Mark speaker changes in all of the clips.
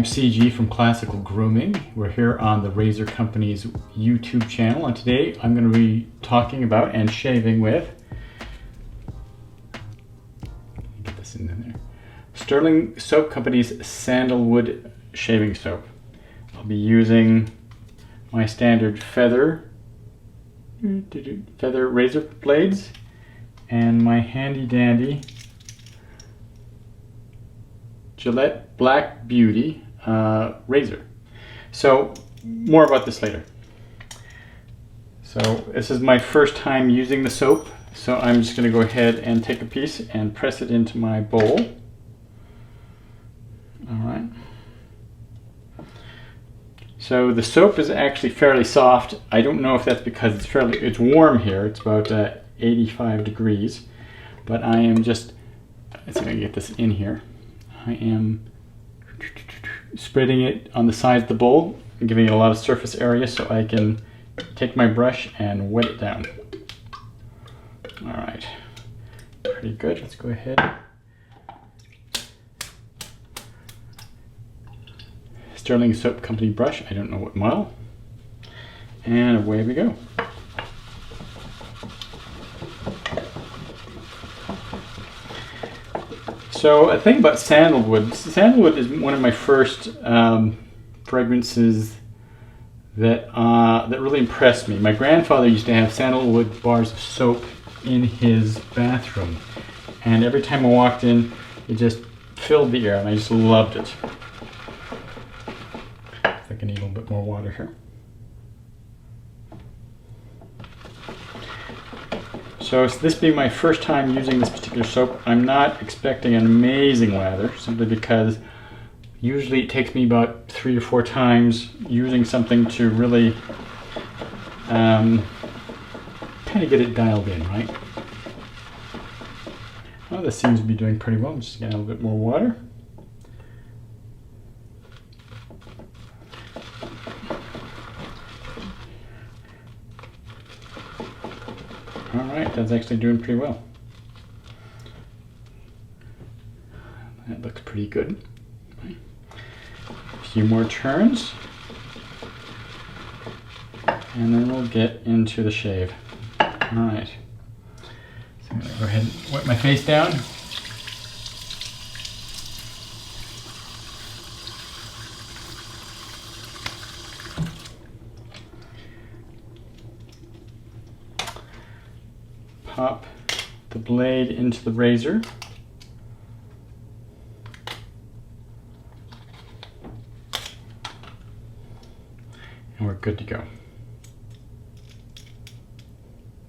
Speaker 1: CG from Classical Grooming. We're here on the Razor Company's YouTube channel, and today I'm going to be talking about and shaving with, get this in there, Stirling Soap Company's Sandalwood shaving soap. I'll be using my standard feather razor blades and my handy dandy Gillette Black Beauty razor. So more about this later. So this is my first time using the soap, so I'm just going to go ahead and take a piece and press it into my bowl. Alright. So the soap is actually fairly soft. I don't know if that's because it's warm here. It's about 85 degrees, but I am just, let's see if I can get this in here. I am spreading it on the sides of the bowl and giving it a lot of surface area so I can take my brush and wet it down. Alright, pretty good. Let's go ahead. Stirling Soap Company brush, I don't know what model. And away we go. So a thing about sandalwood. Sandalwood is one of my first fragrances that really impressed me. My grandfather used to have sandalwood bars of soap in his bathroom, and every time I walked in, it just filled the air, and I just loved it. I think I need a little bit more water here. So this being my first time using this particular soap, I'm not expecting an amazing lather, simply because usually it takes me about 3 or 4 times using something to really kind of get it dialed in, right? Well, this seems to be doing pretty well. I'm just getting a little bit more water. Alright, that's actually doing pretty well. That looks pretty good. Right. A few more turns, and then we'll get into the shave. Alright, so I'm going to go ahead and wipe my face down. Pop the blade into the razor. And we're good to go.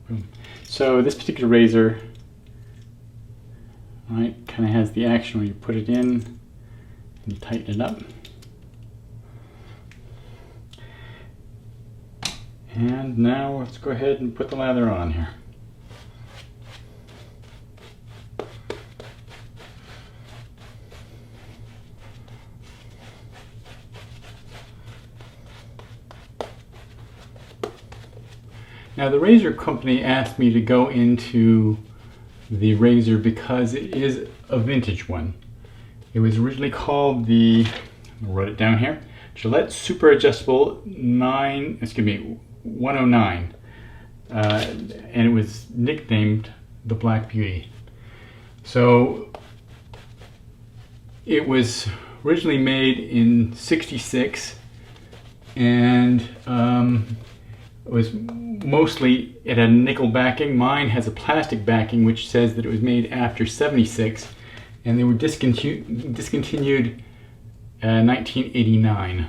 Speaker 1: Boom. So this particular razor, right, kind of has the action where you put it in and you tighten it up. And now let's go ahead and put the lather on here. Now the razor company asked me to go into the razor because it is a vintage one. It was originally called I wrote it down here, Gillette Super Adjustable 109. And it was nicknamed the Black Beauty. So it was originally made in '66, and it was mostly, it had a nickel backing. Mine has a plastic backing which says that it was made after '76, and they were discontinued 1989.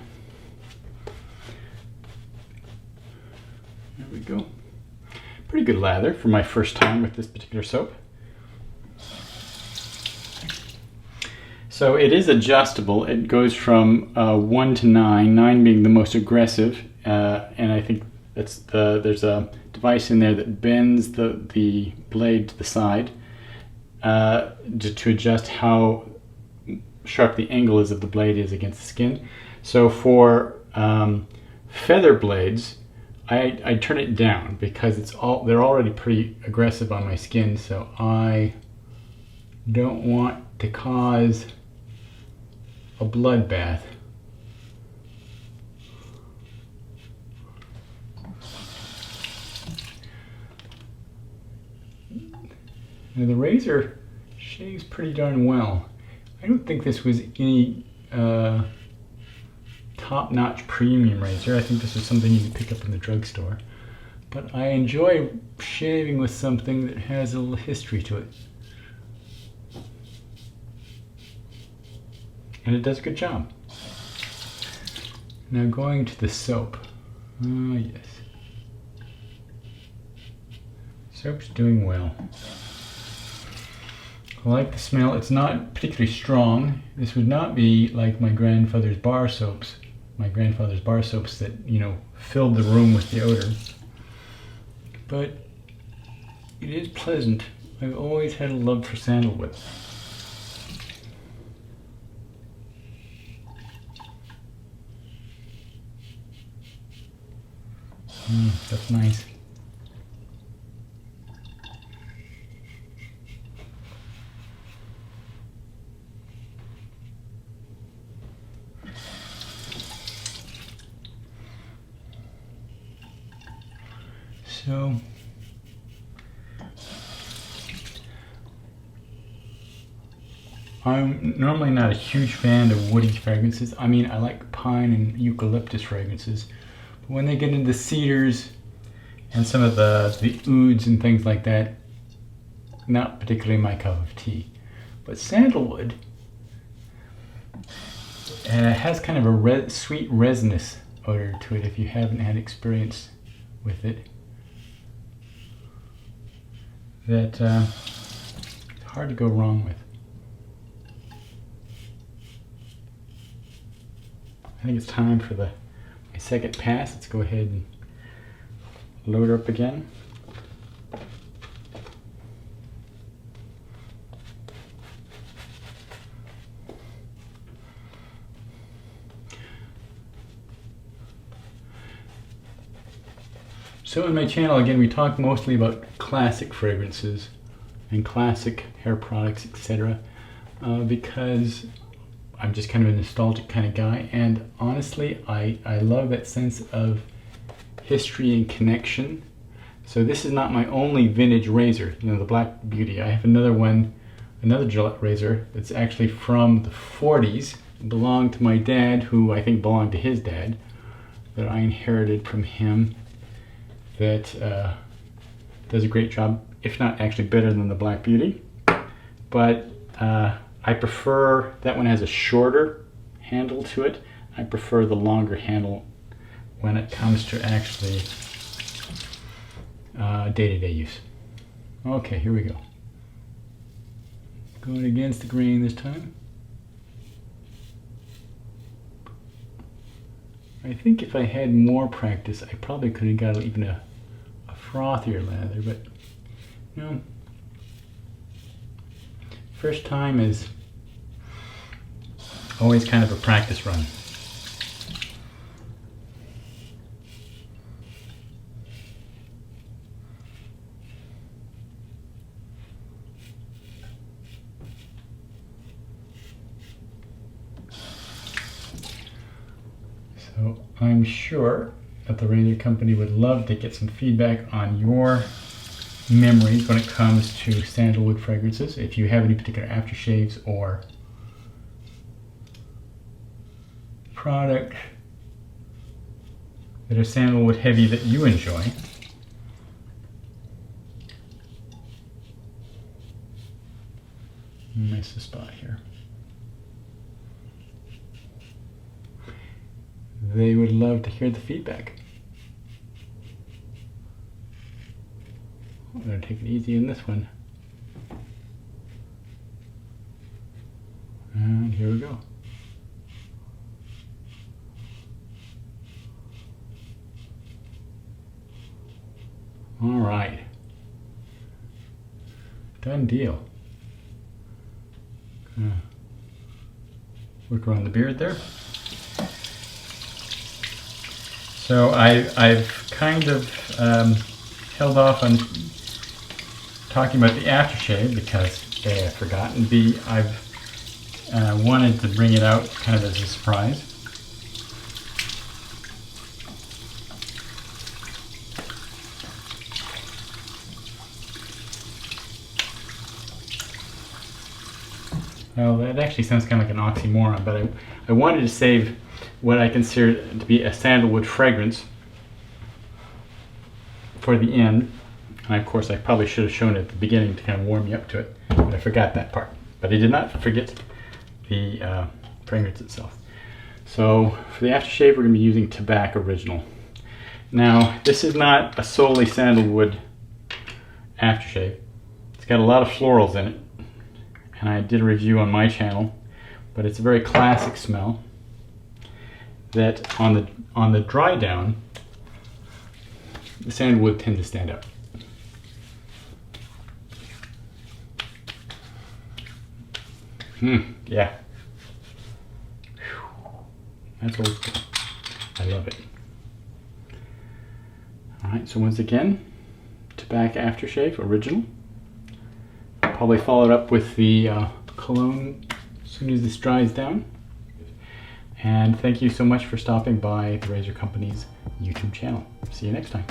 Speaker 1: There we go. Pretty good lather for my first time with this particular soap. So it is adjustable. It goes from 1 to 9, 9 being the most aggressive, and I think there's a device in there that bends the blade to the side to adjust how sharp the angle is of the blade is against the skin. So for feather blades, I turn it down because they're already pretty aggressive on my skin, so I don't want to cause a bloodbath Now the razor shaves pretty darn well. I don't think this was any top-notch premium razor. I think this is something you can pick up in the drugstore. But I enjoy shaving with something that has a little history to it. And it does a good job. Now going to the soap. Oh yes. Soap's doing well. I like the smell. It's not particularly strong. This would not be like my grandfather's bar soaps. My grandfather's bar soaps that, you know, filled the room with the odor. But it is pleasant. I've always had a love for sandalwood. That's nice. So I'm normally not a huge fan of woody fragrances. I mean, I like pine and eucalyptus fragrances, but when they get into cedars and some of the ouds and things like that, not particularly my cup of tea. But sandalwood has kind of a sweet resinous odor to it if you haven't had experience with it. That it's hard to go wrong with. I think it's time for my second pass. Let's go ahead and load her up again. So in my channel, again, we talk mostly about classic fragrances and classic hair products, etc. Because I'm just kind of a nostalgic kind of guy, and honestly, I love that sense of history and connection. So this is not my only vintage razor, you know, the Black Beauty. I have another one, another Gillette razor that's actually from the 40s. It belonged to my dad, who I think belonged to his dad, that I inherited from him. That does a great job, if not actually better than the Black Beauty. But I prefer, that one has a shorter handle to it. I prefer the longer handle when it comes to actually day-to-day use. Okay, here we go. Going against the grain this time. I think if I had more practice, I probably could have got even a frothier lather, but you know, first time is always kind of a practice run. So I'm sure that the razor company would love to get some feedback on your memories when it comes to sandalwood fragrances. If you have any particular aftershaves or products that are sandalwood heavy that you enjoy. Nice spot here. They would love to hear the feedback. I'm going to take it easy in this one. And here we go. All right. Done deal. Work around the beard there. So I've kind of held off on talking about the aftershave because A, I've forgotten, B, I've wanted to bring it out kind of as a surprise. Well, that actually sounds kind of like an oxymoron, but I wanted to save what I consider to be a sandalwood fragrance for the end. And of course, I probably should have shown it at the beginning to kind of warm you up to it, but I forgot that part. But I did not forget the fragrance itself. So for the aftershave, we're going to be using Tobacco Original. Now, this is not a solely sandalwood aftershave. It's got a lot of florals in it, and I did a review on my channel, but it's a very classic smell that on the dry down, the sandalwood tend to stand up. Yeah. That's old school. I love it. Alright, so once again, Tobacco Aftershave Original. Probably follow it up with the cologne as soon as this dries down. And thank you so much for stopping by the Razor Company's YouTube channel. See you next time.